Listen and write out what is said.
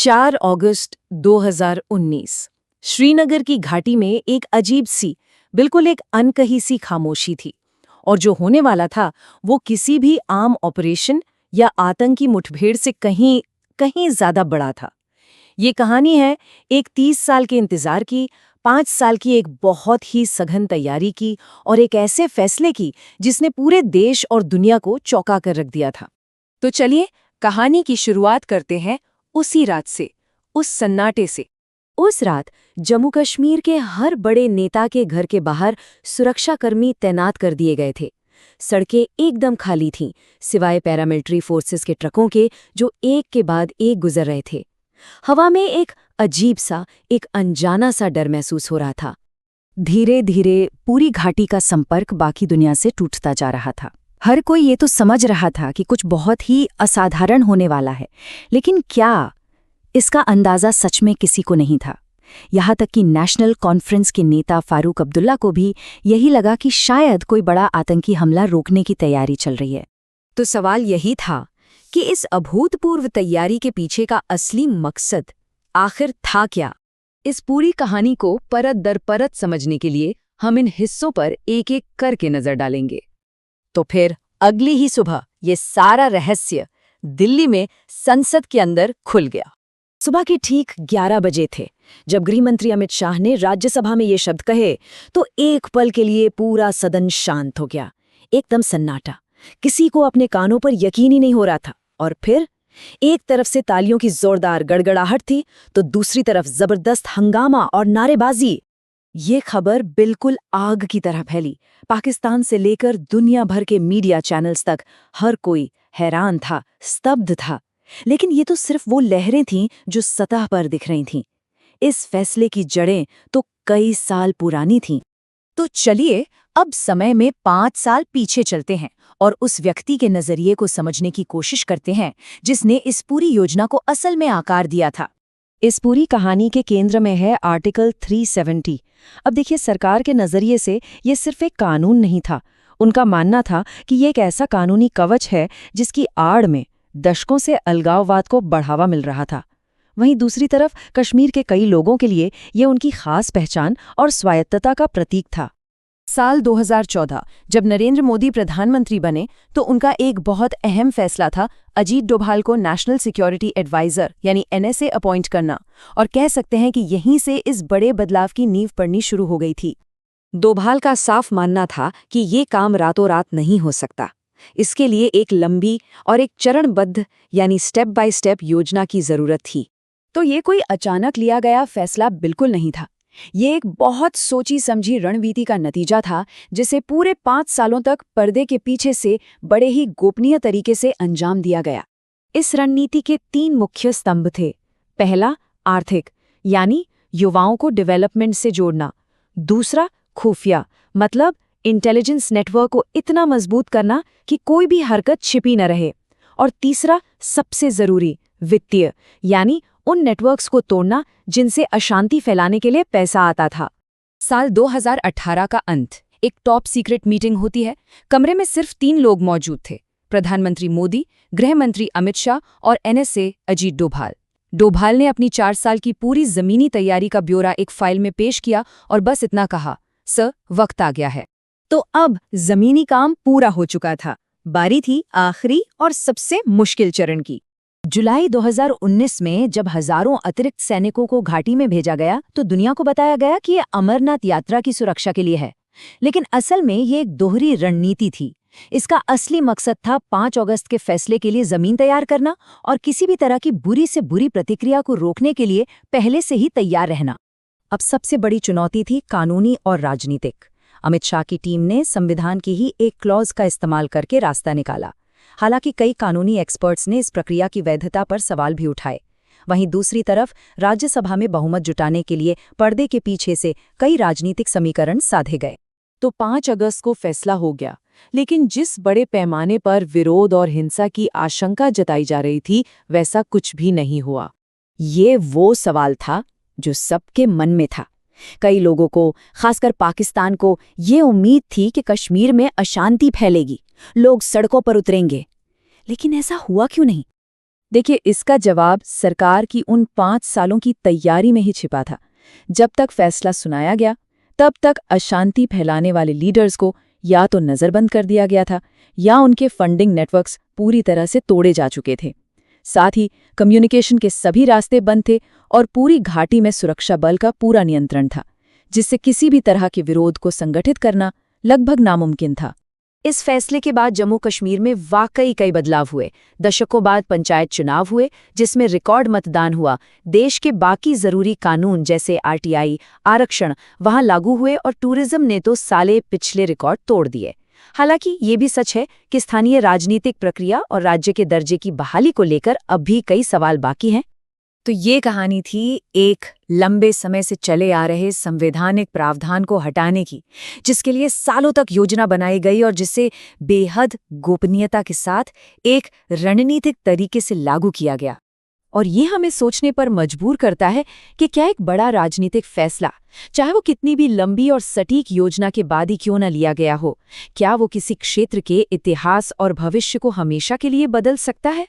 4 अगस्त 2019 श्रीनगर की घाटी में एक अजीब सी, बिल्कुल एक अनकही सी खामोशी थी। और जो होने वाला था वो किसी भी आम ऑपरेशन या आतंकी मुठभेड़ से कहीं कहीं ज्यादा बड़ा था। ये कहानी है एक 30 साल के इंतजार की, 5 साल की एक बहुत ही सघन तैयारी की और एक ऐसे फैसले की जिसने पूरे देश और दुनिया को चौंका कर रख दिया था। तो चलिए कहानी की शुरुआत करते हैं उसी रात से, उस सन्नाटे से। उस रात जम्मू कश्मीर के हर बड़े नेता के घर के बाहर सुरक्षाकर्मी तैनात कर दिए गए थे। सड़कें एकदम खाली थीं, सिवाय पैरामिलिट्री फोर्सेस के ट्रकों के जो एक के बाद एक गुजर रहे थे। हवा में एक अजीब सा, एक अनजाना सा डर महसूस हो रहा था। धीरे धीरे पूरी घाटी का संपर्क बाकी दुनिया से टूटता जा रहा था। हर कोई ये तो समझ रहा था कि कुछ बहुत ही असाधारण होने वाला है, लेकिन क्या, इसका अंदाजा सच में किसी को नहीं था। यहाँ तक कि नेशनल कॉन्फ्रेंस के नेता फारूक अब्दुल्ला को भी यही लगा कि शायद कोई बड़ा आतंकी हमला रोकने की तैयारी चल रही है। तो सवाल यही था कि इस अभूतपूर्व तैयारी के पीछे का असली मकसद आखिर था क्या? इस पूरी कहानी को परत दर परत समझने के लिए हम इन हिस्सों पर एक एक करके नजर डालेंगे। तो फिर अगली ही सुबह ये सारा रहस्य दिल्ली में संसद के अंदर खुल गया। सुबह के ठीक 11 बजे थे जब गृहमंत्री अमित शाह ने राज्यसभा में ये शब्द कहे तो एक पल के लिए पूरा सदन शांत हो गया। एकदम सन्नाटा, किसी को अपने कानों पर यकीन ही नहीं हो रहा था। और फिर एक तरफ से तालियों की जोरदार गड़गड़ाहट थी तो दूसरी तरफ जबरदस्त हंगामा और नारेबाजी। ये खबर बिल्कुल आग की तरह फैली। पाकिस्तान से लेकर दुनिया भर के मीडिया चैनल्स तक हर कोई हैरान था, स्तब्ध था। लेकिन ये तो सिर्फ वो लहरें थीं जो सतह पर दिख रही थीं। इस फैसले की जड़ें तो कई साल पुरानी थीं। तो चलिए अब समय में 5 साल पीछे चलते हैं और उस व्यक्ति के नजरिए को समझने की कोशिश करते हैं जिसने इस पूरी योजना को असल में आकार दिया था। इस पूरी कहानी के केंद्र में है आर्टिकल 370। अब देखिए, सरकार के नजरिए से ये सिर्फ एक कानून नहीं था। उनका मानना था कि ये एक ऐसा कानूनी कवच है जिसकी आड़ में दशकों से अलगाववाद को बढ़ावा मिल रहा था। वहीं दूसरी तरफ कश्मीर के कई लोगों के लिए ये उनकी खास पहचान और स्वायत्तता का प्रतीक था। साल 2014 जब नरेंद्र मोदी प्रधानमंत्री बने तो उनका एक बहुत अहम फैसला था अजीत डोभाल को नेशनल सिक्योरिटी एडवाइजर यानी NSA अपॉइंट करना। और कह सकते हैं कि यहीं से इस बड़े बदलाव की नींव पड़नी शुरू हो गई थी। डोभाल का साफ मानना था कि ये काम रातों रात नहीं हो सकता। इसके लिए एक लंबी और एक चरणबद्ध यानी स्टेप बाय स्टेप योजना की जरूरत थी। तो ये कोई अचानक लिया गया फैसला बिल्कुल नहीं था। ये एक बहुत सोची समझी रणनीति का नतीजा था जिसे पूरे 5 सालों तक पर्दे के पीछे से बड़े ही गोपनीय तरीके से अंजाम दिया गया। इस रणनीति के 3 मुख्य स्तंभ थे। पहला, आर्थिक, यानी युवाओं को डेवलपमेंट से जोड़ना। दूसरा, खुफिया, मतलब इंटेलिजेंस नेटवर्क को इतना मजबूत करना कि कोई भी हरकत छिपी न रहे। और तीसरा, सबसे जरूरी, वित्तीय, यानी उन नेटवर्क्स को तोड़ना जिनसे अशांति फैलाने के लिए पैसा आता था। साल 2018 का अंत, एक टॉप सीक्रेट मीटिंग होती है। कमरे में सिर्फ 3 लोग मौजूद थे, प्रधानमंत्री मोदी, गृह मंत्री अमित शाह और NSA अजीत डोभाल। डोभाल ने अपनी 4 साल की पूरी जमीनी तैयारी का ब्यौरा एक फाइल में पेश किया और बस इतना कहा, सर, वक्त आ गया है। तो अब जमीनी काम पूरा हो चुका था। बारी थी आखिरी और सबसे मुश्किल चरण की। जुलाई 2019 में जब हजारों अतिरिक्त सैनिकों को घाटी में भेजा गया तो दुनिया को बताया गया कि ये अमरनाथ यात्रा की सुरक्षा के लिए है। लेकिन असल में ये एक दोहरी रणनीति थी। इसका असली मकसद था 5 अगस्त के फैसले के लिए जमीन तैयार करना और किसी भी तरह की बुरी से बुरी प्रतिक्रिया को रोकने के लिए पहले से ही तैयार रहना। अब सबसे बड़ी चुनौती थी कानूनी और राजनीतिक। अमित शाह की टीम ने संविधान की ही एक क्लॉज का इस्तेमाल करके रास्ता निकाला। हालांकि कई कानूनी एक्सपर्ट्स ने इस प्रक्रिया की वैधता पर सवाल भी उठाए। वहीं दूसरी तरफ राज्यसभा में बहुमत जुटाने के लिए पर्दे के पीछे से कई राजनीतिक समीकरण साधे गए। तो 5 अगस्त को फैसला हो गया, लेकिन जिस बड़े पैमाने पर विरोध और हिंसा की आशंका जताई जा रही थी वैसा कुछ भी नहीं हुआ। ये वो सवाल था जो सबके मन में था। कई लोगों को, खासकर पाकिस्तान को, ये उम्मीद थी कि कश्मीर में अशांति फैलेगी, लोग सड़कों पर उतरेंगे। लेकिन ऐसा हुआ क्यों नहीं? देखिए, इसका जवाब सरकार की उन 5 सालों की तैयारी में ही छिपा था। जब तक फैसला सुनाया गया, तब तक अशांति फैलाने वाले लीडर्स को या तो नज़रबंद कर दिया गया था या उनके फंडिंग नेटवर्क्स पूरी तरह से तोड़े जा चुके थे। साथ ही कम्युनिकेशन के सभी रास्ते बंद थे और पूरी घाटी में सुरक्षा बल का पूरा नियंत्रण था, जिससे किसी भी तरह के विरोध को संगठित करना लगभग नामुमकिन था। इस फैसले के बाद जम्मू कश्मीर में वाकई कई बदलाव हुए। दशकों बाद पंचायत चुनाव हुए, जिसमें रिकॉर्ड मतदान हुआ। देश के बाकी जरूरी कानून जैसे आरटीआई, आरक्षण वहां लागू हुए और टूरिज्म ने तो साले पिछले रिकॉर्ड तोड़ दिए। हालांकि ये भी सच है कि स्थानीय राजनीतिक प्रक्रिया और राज्य के दर्जे की बहाली को लेकर अब भी कई सवाल बाकी हैं। तो ये कहानी थी एक लंबे समय से चले आ रहे संवैधानिक प्रावधान को हटाने की, जिसके लिए सालों तक योजना बनाई गई और जिसे बेहद गोपनीयता के साथ एक रणनीतिक तरीके से लागू किया गया। और ये हमें सोचने पर मजबूर करता है कि क्या एक बड़ा राजनीतिक फैसला, चाहे वो कितनी भी लंबी और सटीक योजना के बाद ही क्यों न लिया गया हो, क्या वो किसी क्षेत्र के इतिहास और भविष्य को हमेशा के लिए बदल सकता है?